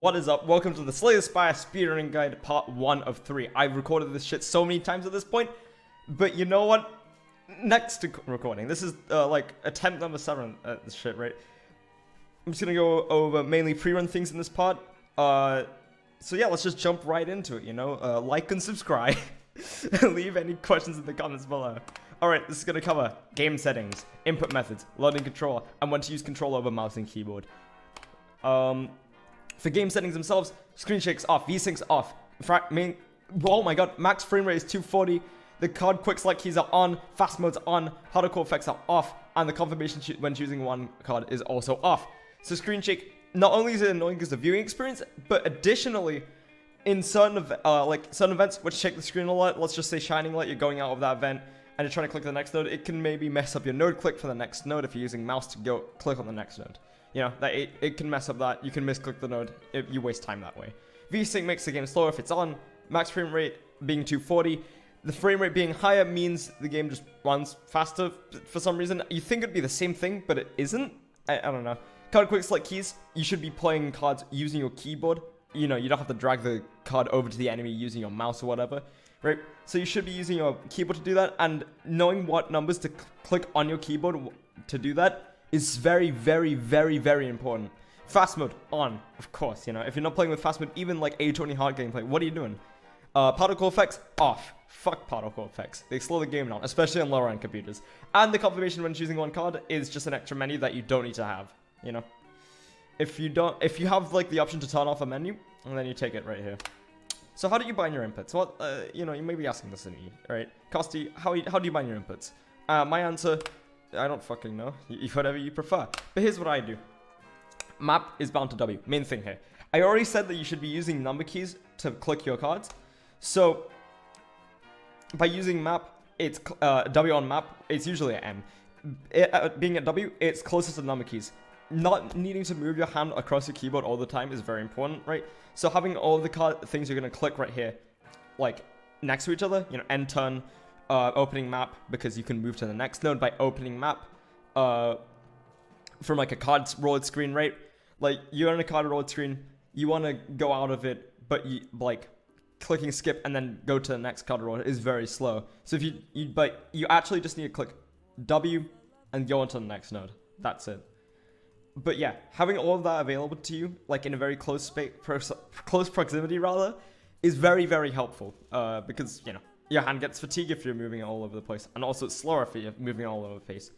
What is up? Welcome to the Spire Speedrunning Guide, part 1 of 3. I've recorded this shit so many times at this point, but you know what? Next to recording, this is like attempt number 7 at this shit, right? I'm just gonna go over mainly pre-run things in this part. So yeah, let's just jump right into it, you know? Like and subscribe. Leave any questions in the comments below. Alright, this is gonna cover game settings, input methods, loading controller, and when to use controller over mouse and keyboard. For game settings themselves, screen shakes off, V-Sync's off. Oh my god, max frame rate is 240. The card quick select keys are on, fast mode's on, hardcore effects are off, and the confirmation when choosing one card is also off. So screen shake, not only is it annoying because of the viewing experience, but additionally, in certain events which shake the screen a lot, let's just say Shining Light, you're going out of that event, and you're trying to click the next node, it can maybe mess up your node click for the next node if you're using mouse to go click on the next node. You know, that it can mess up that. You can misclick the node if you waste time that way. V-Sync makes the game slower if it's on. Max frame rate being 240. The frame rate being higher means the game just runs faster for some reason. You think it'd be the same thing, but it isn't. I don't know. Card quick select keys. You should be playing cards using your keyboard. You know, you don't have to drag the card over to the enemy using your mouse or whatever. Right? So you should be using your keyboard to do that. And knowing what numbers to click on your keyboard to do that is very, very, very, very important. Fast mode on, of course. You know, if you're not playing with fast mode, even like A20 hard gameplay, what are you doing? Particle effects off. Fuck particle effects. They slow the game down, especially on lower end computers. And the confirmation when choosing one card is just an extra menu that you don't need to have. You know, if you have like the option to turn off a menu, and then you take it right here. So how do you bind your inputs? Well, you know, you may be asking this to me, right? Costi, how do you bind your inputs? My answer, I don't fucking know. Whatever you prefer. But here's what I do. Map is bound to W. Main thing here. I already said that you should be using number keys to click your cards. So, by using map, it's W on map, it's usually an M. Being at W, it's closest to the number keys. Not needing to move your hand across your keyboard all the time is very important, right? So having all the things you're going to click right here, like, next to each other, you know, end turn, opening map, because you can move to the next node by opening map from like a card rolled screen, right? Like you're on a card rolled screen, you want to go out of it, but you like clicking skip and then go to the next card roll is very slow. So if you actually just need to click W and go on to the next node. That's it. But yeah, having all of that available to you, like in a very close proximity rather, is very, very helpful because, you know, your hand gets fatigued if you're moving all over the place. And also it's slower if you're moving all over the place.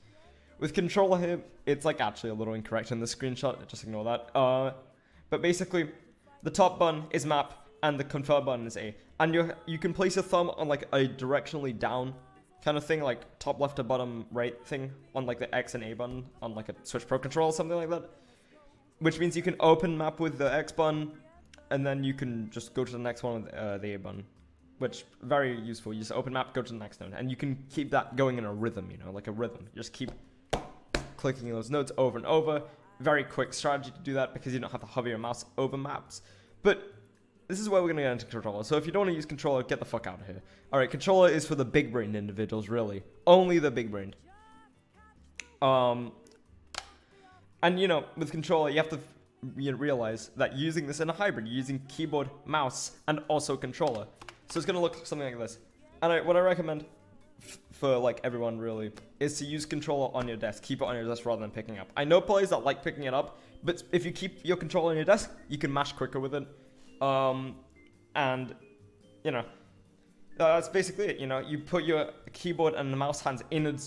With controller here, it's like actually a little incorrect in the screenshot. Just ignore that. But basically, the top button is map and the confirm button is A. And you can place your thumb on like a directionally down kind of thing, like top left to bottom right thing on like the X and A button on like a Switch Pro controller or something like that. Which means you can open map with the X button and then you can just go to the next one with the A button. Which, very useful. You just open map, go to the next node. And you can keep that going in a rhythm, you know, like a rhythm. You just keep clicking those nodes over and over. Very quick strategy to do that because you don't have to hover your mouse over maps. But this is where we're going to get into controller. So if you don't want to use controller, get the fuck out of here. Alright, controller is for the big-brained individuals, really. Only the big-brained. And, you know, with controller, you have to realize that using this in a hybrid, you're using keyboard, mouse, and also controller. So it's going to look something like this. And what I recommend for like everyone really is to use controller on your desk. Keep it on your desk rather than picking up. I know players that like picking it up, but if you keep your controller on your desk, you can mash quicker with it. And, you know, that's basically it. You know, you put your keyboard and the mouse hands inwards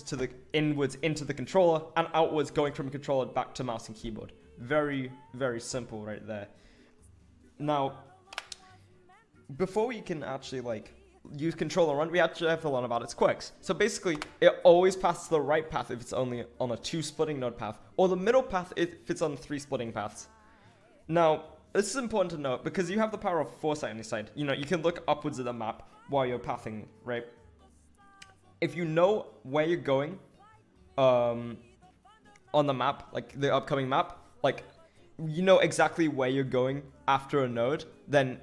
into the controller and outwards going from controller back to mouse and keyboard. Very, very simple right there. Now, before we can actually like use controller run, we actually have to learn about its quirks. So basically, it always passes the right path if it's only on a 2 splitting node path, or the middle path if it's on 3 splitting paths. Now, this is important to note because you have the power of foresight on your side. You know, you can look upwards at the map while you're pathing, right? If you know where you're going on the map, like the upcoming map, like you know exactly where you're going after a node, then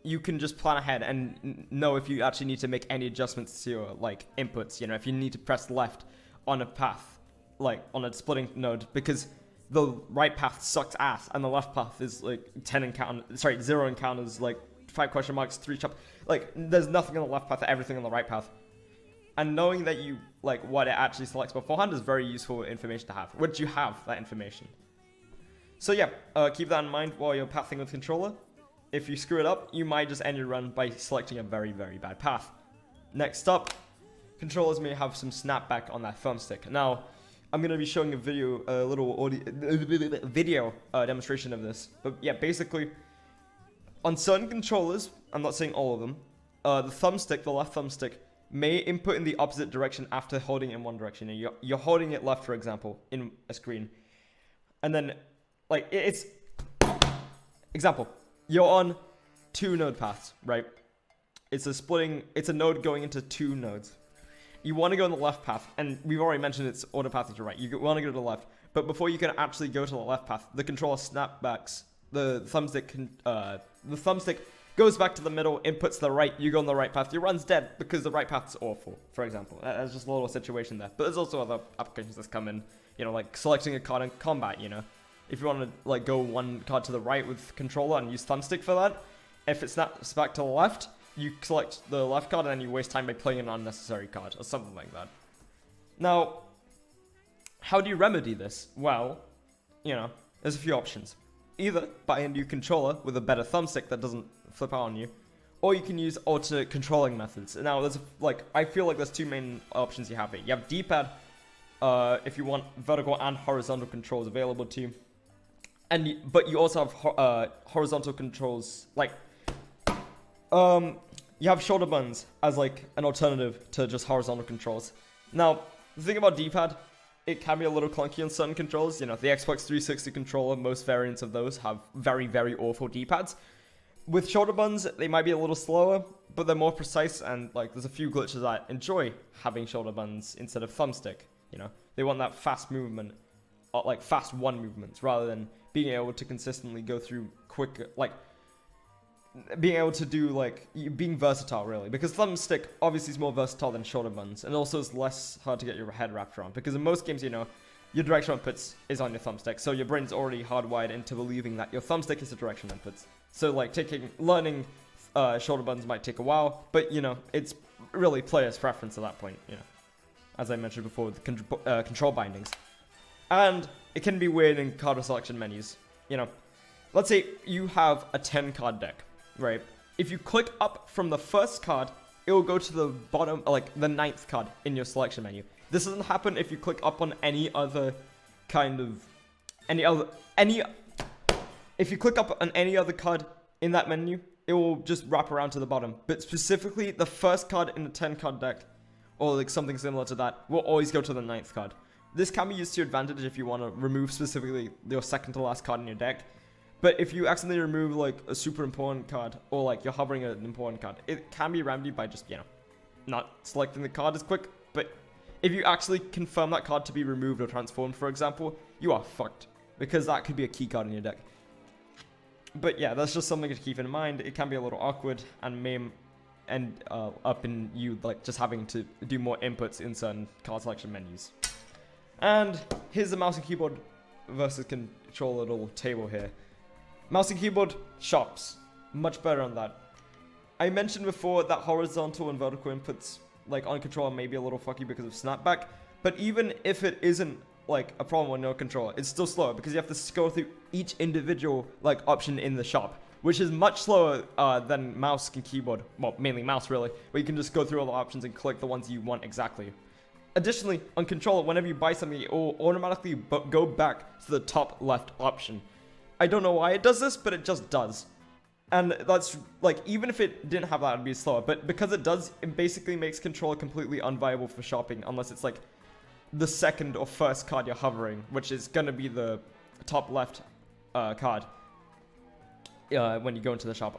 you can just plan ahead and know if you actually need to make any adjustments to your like inputs. You know, if you need to press left on a path, like on a splitting node, because the right path sucks ass and the left path is like 0 encounters, like 5 question marks, 3 chop. Like there's nothing on the left path, everything on the right path. And knowing that you like what it actually selects beforehand is very useful information to have, which you have that information. So yeah, keep that in mind while you're pathing with controller. If you screw it up, you might just end your run by selecting a very, very bad path. Next up, controllers may have some snapback on that thumbstick. Now, I'm going to be showing a little video demonstration of this. But yeah, basically, on certain controllers, I'm not saying all of them, the thumbstick, the left thumbstick, may input in the opposite direction after holding it in one direction. You're holding it left, for example, in a screen. And then, like, it's... Example, you're on 2 node paths, right? It's a node going into 2 nodes. You want to go on the left path, and we've already mentioned it's auto-pathing to right. You want to go to the left, but before you can actually go to the left path, the controller snapbacks. The thumbstick goes back to the middle, inputs the right, you go on the right path, your run's dead because the right path's awful, for example. That's just a little situation there. But there's also other applications that come in, like selecting a card in combat, If you want to like go one card to the right with controller and use thumbstick for that, if it snaps back to the left, you select the left card and then you waste time by playing an unnecessary card or something like that. Now, how do you remedy this? Well, there's a few options. Either buy a new controller with a better thumbstick that doesn't flip out on you, or you can use alternate controlling methods. Now, I feel like there's 2 main options you have here. You have D-pad, if you want vertical and horizontal controls available to you. But you also have horizontal controls, like, you have shoulder buttons as like an alternative to just horizontal controls. Now, the thing about D-pad, it can be a little clunky on certain controls. The Xbox 360 controller, most variants of those have very, very awful D-pads. With shoulder buttons, they might be a little slower, but they're more precise, and like there's a few glitches I enjoy having shoulder buttons instead of thumbstick. They want that fast movement, like fast one movements, rather than being able to consistently go through quick, like being able to do like being versatile really, because thumbstick obviously is more versatile than shoulder buttons, and also it's less hard to get your head wrapped around, because in most games your directional inputs is on your thumbstick, so your brain's already hardwired into believing that your thumbstick is the directional inputs. So like learning shoulder buttons might take a while, but it's really player's preference at that point, as I mentioned before with the control bindings. And it can be weird in card selection menus. Let's say you have a 10 card deck, right? If you click up from the first card, it will go to the bottom, like the 9th card in your selection menu. This doesn't happen if you click up on if you click up on any other card in that menu, it will just wrap around to the bottom. But specifically, the first card in the 10 card deck, or like something similar to that, will always go to the 9th card. This can be used to your advantage if you want to remove specifically your second to last card in your deck. But if you accidentally remove like a super important card, or like you're hovering an important card, it can be remedied by just, not selecting the card as quick. But if you actually confirm that card to be removed or transformed, for example, you are fucked, because that could be a key card in your deck. But yeah, that's just something to keep in mind. It can be a little awkward and may end up in you like just having to do more inputs in certain card selection menus. And here's the mouse and keyboard versus controller little table here. Mouse and keyboard shops, much better on that. I mentioned before that horizontal and vertical inputs like on controller may be a little fucky because of snapback, but even if it isn't like a problem on no controller, it's still slower because you have to scroll through each individual like option in the shop, which is much slower than mouse and keyboard. Well, mainly mouse really, where you can just go through all the options and click the ones you want exactly. Additionally, on controller, whenever you buy something, it will automatically go back to the top left option. I don't know why it does this, but it just does. And that's, like, even if it didn't have that, it'd be slower. But because it does, it basically makes controller completely unviable for shopping, unless it's, like, the second or first card you're hovering, which is gonna be the top left card when you go into the shop.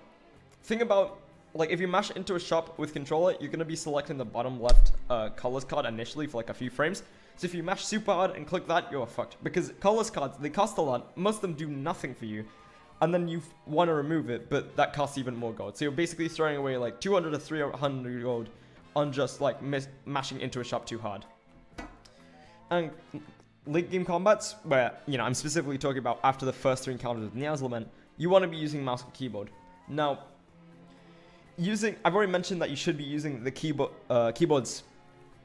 Think about, like, if you mash into a shop with controller, you're going to be selecting the bottom left colors card initially for like a few frames. So if you mash super hard and click that, you're fucked. Because colors cards, they cost a lot. Most of them do nothing for you. And then you want to remove it, but that costs even more gold. So you're basically throwing away like 200 to 300 gold on just like mashing into a shop too hard. And late game combats, where, you know, I'm specifically talking about after the first 3 encounters with Nia's Lament, you want to be using mouse and keyboard. Now, I've already mentioned that you should be using the keyboard's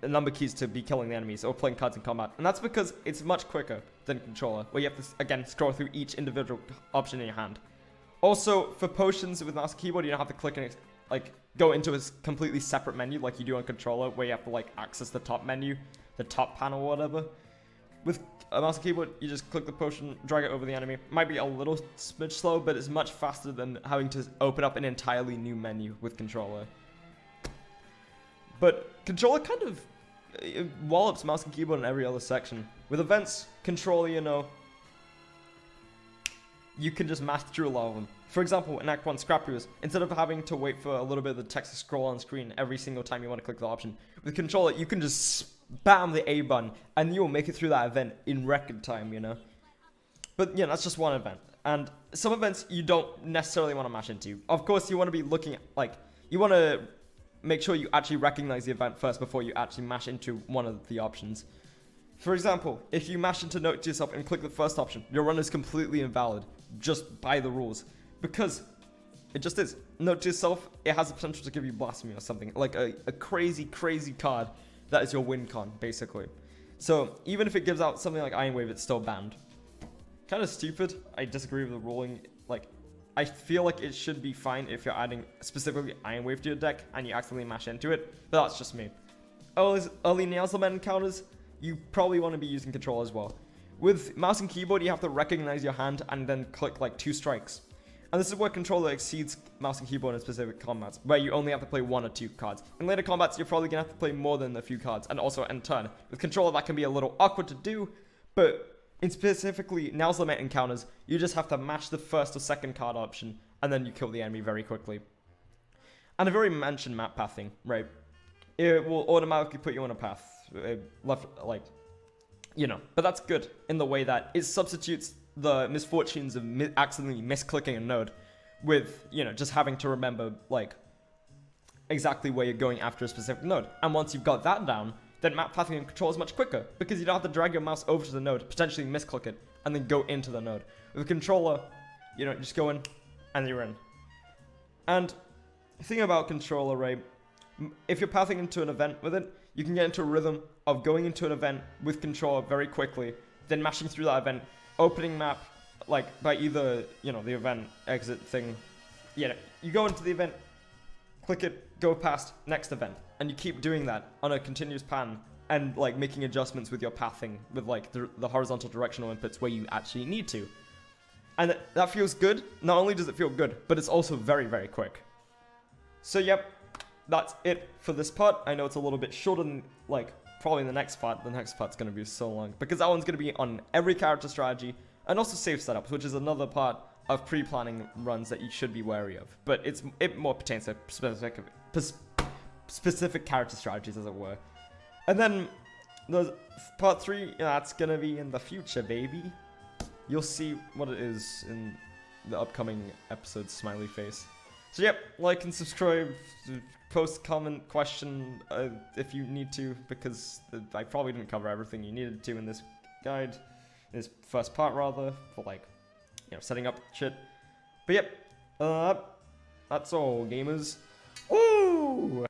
number keys to be killing the enemies or playing cards in combat, and that's because it's much quicker than controller, where you have to, again, scroll through each individual option in your hand. Also, for potions with mouse and keyboard, you don't have to click and, like, go into a completely separate menu like you do on controller, where you have to, like, access the top menu, the top panel or whatever. With a mouse and keyboard, you just click the potion, drag it over the enemy. Might be a little smidge slow, but it's much faster than having to open up an entirely new menu with controller. But controller kind of wallops mouse and keyboard in every other section. With events, controller, you know, you can just mash through a lot of them. For example, in Act 1 Scrap Heroes, instead of having to wait for a little bit of the text to scroll on screen every single time you want to click the option, with controller, you can just spam the A button, and you will make it through that event in record time, you know? But, yeah, that's just one event. And some events you don't necessarily want to mash into. Of course, you want to be looking at, like, you want to make sure you actually recognize the event first before you actually mash into one of the options. For example, if you mash into Note to Yourself and click the first option, your run is completely invalid, just by the rules. Because it just is. Note to Yourself, it has the potential to give you Blasphemy or something. Like a crazy, crazy card that is your win con, basically. So even if it gives out something like Iron Wave, it's still banned. Kind of stupid. I disagree with the ruling. Like, I feel like it should be fine if you're adding specifically Iron Wave to your deck and you accidentally mash into it, but that's just me. Early Nia's Lament encounters, you probably want to be using control as well. With mouse and keyboard, you have to recognize your hand and then click like 2 strikes. And this is where controller exceeds mouse and keyboard in specific combats, where you only have to play 1 or 2 cards. In later combats, you're probably going to have to play more than a few cards, and also end turn. With controller, that can be a little awkward to do, but in specifically Nia's Lament encounters, you just have to mash the first or second card option, and then you kill the enemy very quickly. And I've already mentioned map pathing, right? It will automatically put you on a path, left, like, you know. But that's good in the way that it substitutes the misfortunes of accidentally misclicking a node with, you know, just having to remember, like, exactly where you're going after a specific node. And once you've got that down, then map pathing and control is much quicker, because you don't have to drag your mouse over to the node, potentially misclick it, and then go into the node. With a controller, you know, just go in, and you're in. And the thing about controller, right, if you're pathing into an event with it, you can get into a rhythm of going into an event with controller very quickly, then mashing through that event, opening map, like, by either, you know, the event exit thing. Yeah, you go into the event, click it, go past, next event. And you keep doing that on a continuous pattern and, like, making adjustments with your pathing with, like, the horizontal directional inputs where you actually need to. And that feels good. Not only does it feel good, but it's also very, very quick. So, yep, that's it for this part. I know it's a little bit shorter than, like, probably the next part. The next part's going to be so long, because that one's going to be on every character strategy and also save setups, which is another part of pre-planning runs that you should be wary of. But it more pertains to specific character strategies, as it were. And then the part 3, that's going to be in the future, baby. You'll see what it is in the upcoming episode, smiley face. So yep, like and subscribe, post, comment, question if you need to, because I probably didn't cover everything you needed to in this guide, in this first part rather, for, like, you know, setting up shit. But yep, that's all, gamers. Woo!